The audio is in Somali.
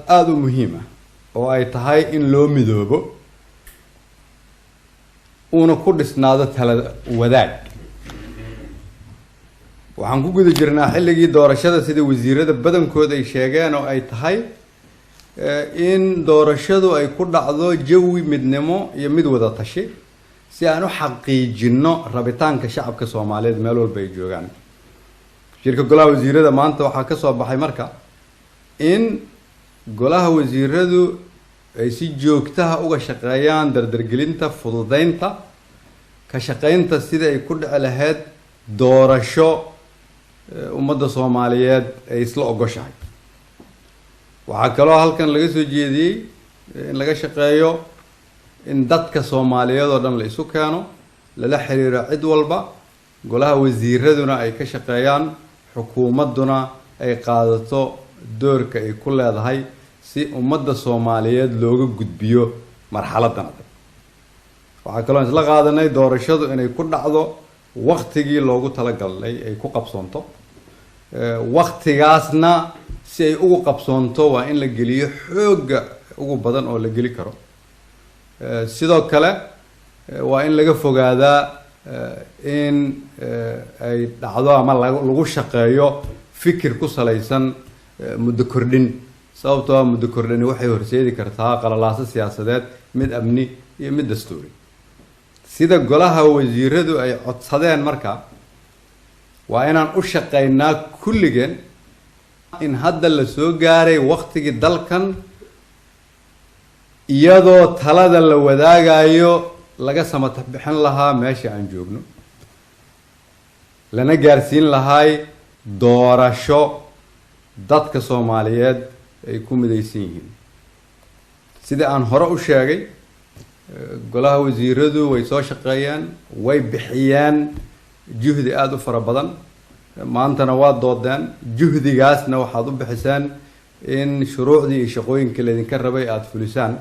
aad u muhiim ah oo ay tahay in loo midoobo una ku dhisnaado tala wadaag. waxaan ku guda jirnaa xilligii doorashada sida wasiirada badankooda ay sheegeen oo ay tahay in doorashadu ay ku dhacdo jawi midnimo iyo mid wada tashi si aan u xaqiijino rabitaanka shacabka Soomaaliyeed meel walba ay joogaan. shirka golaha wasiirada maanta waxaa ka soo baxay marka in golaha wasiiradu ay si joogto ah uga shaqeeyaan dardargelinta fududeynta ka shaqeynta sida ay ku dhici lahayd doorasho ummadda Soomaaliyeed ay isla ogoshahay. waxaa kaloo halkan laga soo jeediyey in laga shaqeeyo in dadka Soomaaliyeed oo dhan la isu keeno lala xiriiro cid walba, golaha wasiiraduna ay ka shaqeeyaan, xukuumaduna ay qaadato doorka ay ku leedahay si ummadda Soomaaliyeed looga gudbiyo marxaladan. waxaa kaloo isla qaadanay doorashadu inay ku dhacdo waqtigii loogu talagalay ay ku qabsoonto, waqtigaasna si ay ugu qabsoonto waa in la geliyo xooga ugu badan oo la geli karo. sidoo kale waa in laga fogaadaa in ay dhacdo ama lagu shaqeeyo fikir ku salaysan muddo kordhin, sababtoo ah muddo kordhini waxay horseedi kartaa qalalaaso siyaasadeed, mid amni iyo mid dastuuri. sida golaha wasiiradu ay codsadeen marka waa inaan u shaqeynaa kulligeen in hadda la soo gaaray waqtigii dalkan iyadoo talada la wadaagayo laga samatax bixin lahaa meesha aan joogno, lana gaarsiin lahay doorasho dadka Soomaaliyeed ay ku midaysan yihiin. sida aan hore u sheegay, golaha wasiiradu way soo shaqeeyeen, way bixiyeen juhdi aad u fara badan, maantana waa doodeen. juhdigaasna waxaad u bixiseen in shuruucdii iyo shaqooyinkii laydinka rabay aada fulisaan.